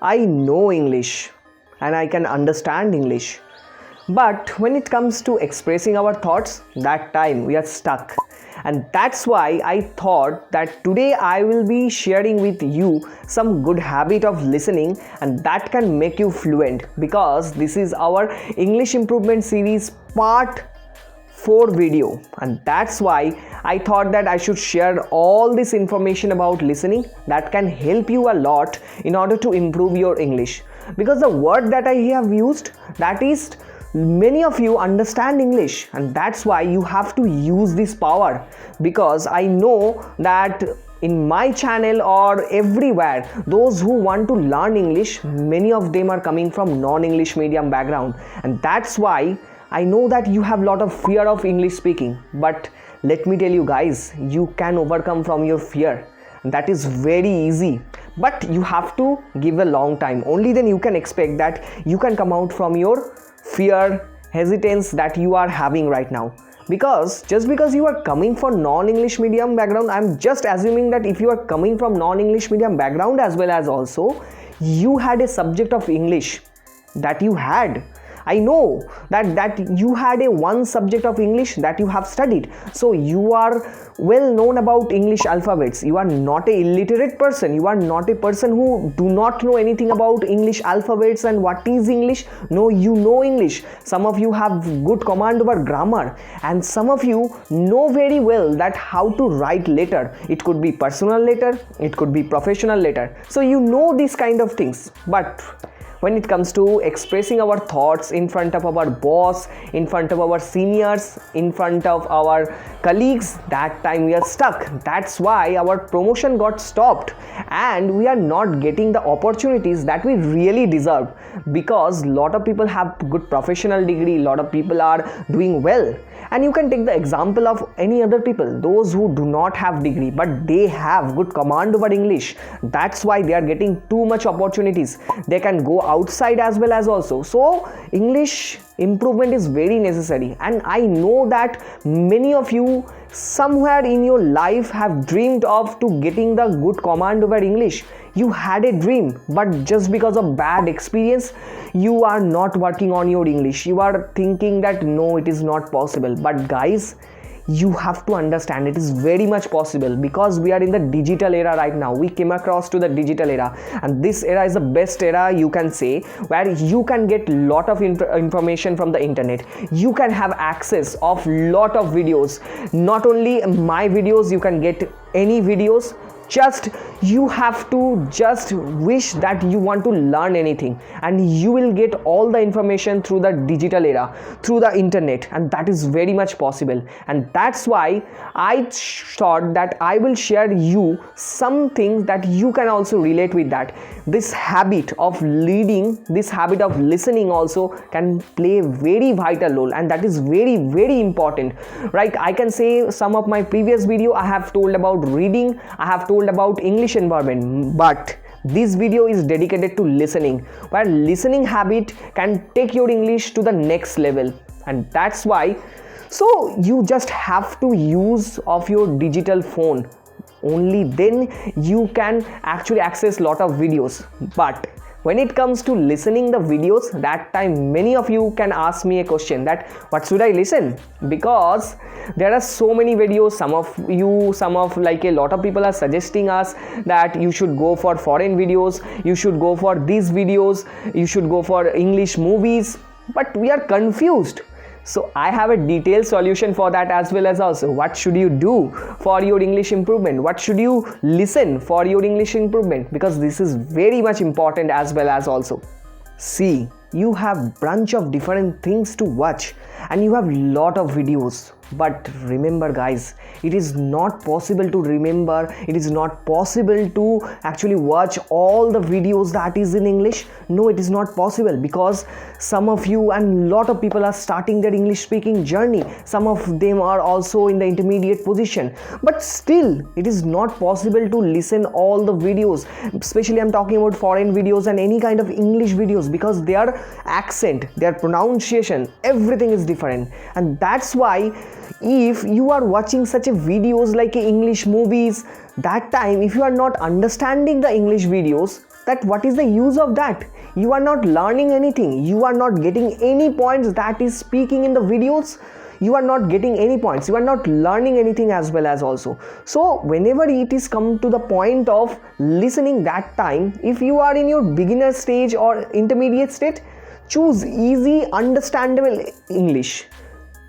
I know English and I can understand English. But when it comes to expressing our thoughts, that time we are stuck. And that's why I thought that today I will be sharing with you some good habit of listening and that can make you fluent, because this is our English improvement series part 4 video, and that's why I thought that I should share all this information about listening that can help you a lot in order to improve your English. Because the word that I have used, that is, many of you understand English, and that's why you have to use this power. Because I know that in my channel or everywhere, those who want to learn English, many of them are coming from non-English medium background, and that's why I know that you have a lot of fear of English speaking. But let me tell you guys, you can overcome from your fear. That is very easy, but you have to give a long time. Only then you can expect that you can come out from your fear, hesitance that you are having right now. Because just because you are coming from non-English medium background, I'm just assuming that if you are coming from non-English medium background as well as also you had a subject of English that you had. I know that you had a one subject of English that you have studied, so you are well known about English alphabets. You are not a illiterate person. You are not a person who do not know anything about English alphabets and what is English. No, you know English. Some of you have good command over grammar, and some of you know very well that how to write letter. It could be personal letter, it could be professional letter. So you know these kind of things. But when it comes to expressing our thoughts in front of our boss, in front of our seniors, in front of our colleagues, that time we are stuck. That's why our promotion got stopped and we are not getting the opportunities that we really deserve, because lot of people have good professional degree, lot of people are doing well. And you can take the example of any other people, those who do not have degree but they have good command over English. That's why they are getting too much opportunities. They can go outside as well as also. So English improvement is very necessary, and I know that many of you somewhere in your life have dreamed of to getting the good command over English. You had a dream, but just because of bad experience you are not working on your English. You are thinking that no, it is not possible. But guys, you have to understand it is very much possible, because we are in the digital era right now. We came across to the digital era, and this era is the best era, you can say, where you can get lot of information from the internet. You can have access of lot of videos. Not only my videos, you can get any videos. Just you have to just wish that you want to learn anything, and you will get all the information through the digital era, through the internet, and that is very much possible. And that's why I thought that I will share you some things that you can also relate with that. This habit of leading, this habit of listening also can play a very vital role, and that is very, very important. Right, I can say some of my previous video I have told about reading, I have told about English environment, but this video is dedicated to listening, where listening habit can take your English to the next level. And that's why, so you just have to use of your digital phone. Only then you can actually access lot of videos. But when it comes to listening the videos, that time many of you can ask me a question that what should I listen? Because there are so many videos. Some of like a lot of people are suggesting us that you should go for foreign videos, you should go for these videos, you should go for English movies, but we are confused. So I have a detailed solution for that as well as also what should you do for your English improvement, what should you listen for your English improvement, because this is very much important as well as also. See, you have bunch of different things to watch and you have lot of videos, but remember guys, it is not possible to remember, it is not possible to actually watch all the videos that is in English. No, it is not possible, because some of you and lot of people are starting their English speaking journey. Some of them are also in the intermediate position, but still it is not possible to listen all the videos. Especially I'm talking about foreign videos and any kind of English videos, because their accent, their pronunciation, everything is different. And that's why if you are watching such a videos like English movies, that time if you are not understanding the English videos, that what is the use of that? You are not learning anything, you are not getting any points that is speaking in the videos, you are not getting any points, you are not learning anything as well as also. So whenever it is come to the point of listening, that time, if you are in your beginner stage or intermediate state, choose easy understandable English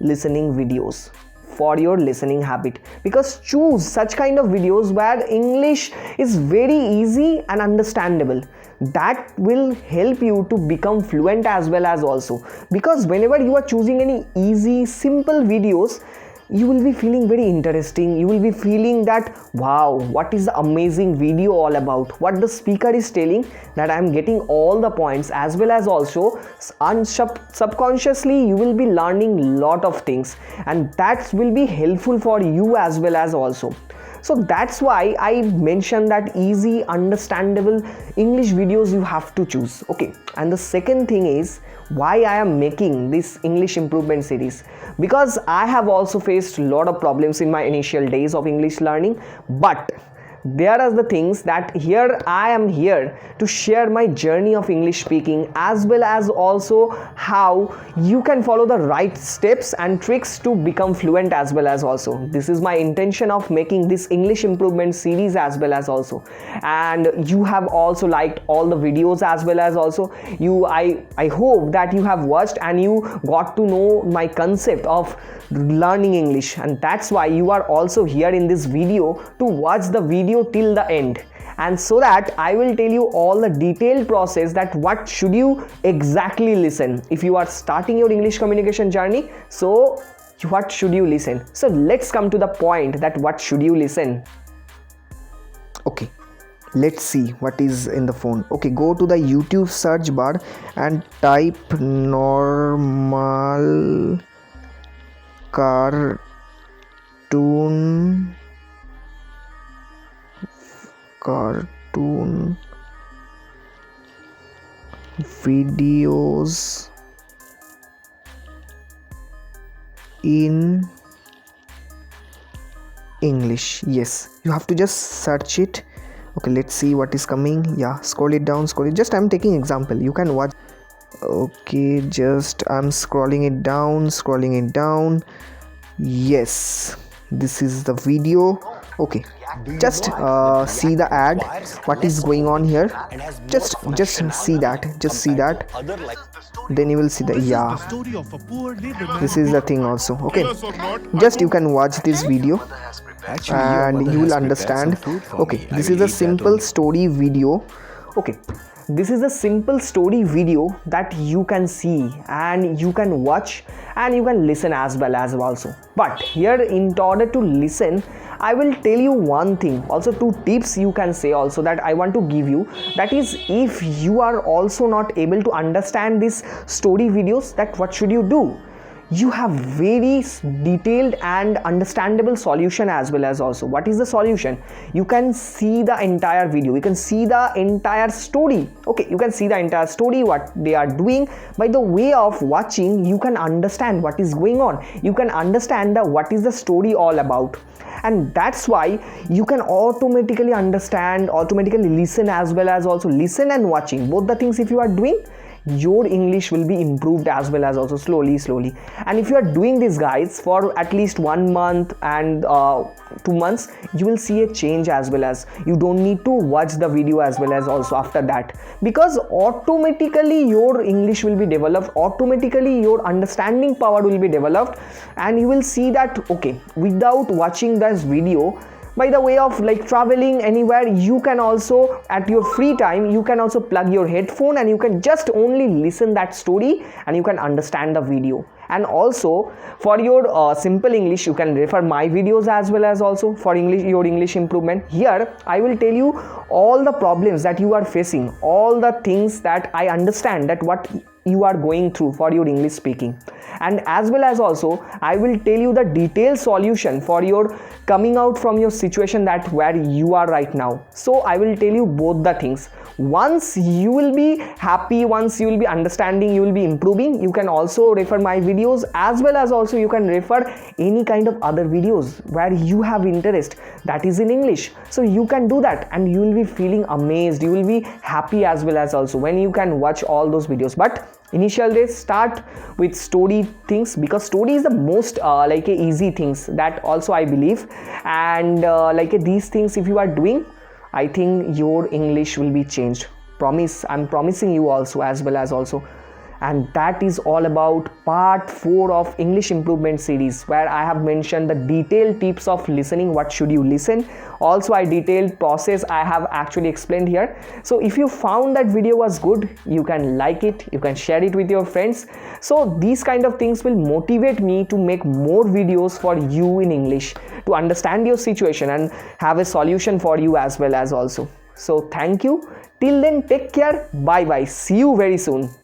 listening videos for your listening habit, because choose such kind of videos where English is very easy and understandable. That will help you to become fluent as well as also, because whenever you are choosing any easy simple videos, you will be feeling very interesting, you will be feeling that wow, what is the amazing video all about, what the speaker is telling, that I am getting all the points, as well as also subconsciously you will be learning lot of things, and that will be helpful for you as well as also. So that's why I mentioned that easy understandable English videos you have to choose. Okay, and the second thing is why I am making this English improvement series, because I have also faced a lot of problems in my initial days of English learning, but there are the things that here I am here to share my journey of English speaking, as well as also how you can follow the right steps and tricks to become fluent as well as also. This is my intention of making this English improvement series as well as also. And you have also liked all the videos as well as also. I hope that you have watched and you got to know my concept of learning English, and that's why you are also here in this video to watch the video till the end, and so that I will tell you all the detailed process that what should you exactly listen if you are starting your English communication journey. So what should you listen? So let's come to the point that what should you listen. Okay, let's see what is in the phone. Okay, go to the YouTube search bar and type normal cartoon videos in English. Yes, you have to just search it. Okay, let's see what is coming. Yeah, scroll it down, just I'm taking example, you can watch. Okay, just I'm scrolling it down. Yes, this is the video. Okay, just see the ad, what is going on here. Just see that, then you will see the, yeah, this is the thing also. Okay, just you can watch this video and you will understand. Okay, this is a simple story video. Okay, this is a simple story video that you can see and you can watch and you can listen as well as also. But here, in order to listen, I will tell you one thing, also 2 tips you can say also that I want to give you. That is, if you are also not able to understand these story videos, that what should you do? You have very detailed and understandable solution as well as also. What is the solution? You can see the entire video, you can see the entire story. Okay, you can see the entire story, what they are doing. By the way of watching, you can understand what is going on, you can understand what is the story all about, and that's why you can automatically understand, automatically listen as well as also. Listen and watching, both the things if you are doing, your English will be improved as well as also slowly. And if you are doing this, guys, for at least 1 month and 2 months, you will see a change as well as. You don't need to watch the video as well as also after that, because automatically your English will be developed, automatically your understanding power will be developed, and you will see that okay, without watching this video, by the way of like traveling anywhere, you can also at your free time, you can also plug your headphone and you can just only listen that story and you can understand the video. And also for your simple English, you can refer my videos as well as also for your English improvement. Here I will tell you all the problems that you are facing, all the things that I understand, that what you are going through for your English speaking, and as well as also I will tell you the detailed solution for your coming out from your situation that where you are right now. So I will tell you both the things. Once you will be happy, once you will be understanding, you will be improving, you can also refer my videos, as well as also you can refer any kind of other videos where you have interest that is in English. So you can do that and you will be feeling amazed, you will be happy as well as also when you can watch all those videos. But initial days, start with story things, because story is the most like a easy things that also I believe, and these things if you are doing, I think your English will be changed. Promise, I'm promising you also, as well as also. And that is all about part 4 of English improvement series, where I have mentioned the detailed tips of listening, what should you listen. Also I detailed process I have actually explained here. So if you found that video was good, you can like it, you can share it with your friends. So these kind of things will motivate me to make more videos for you in English, to understand your situation and have a solution for you as well as also. So thank you. Till then, take care. Bye bye. See you very soon.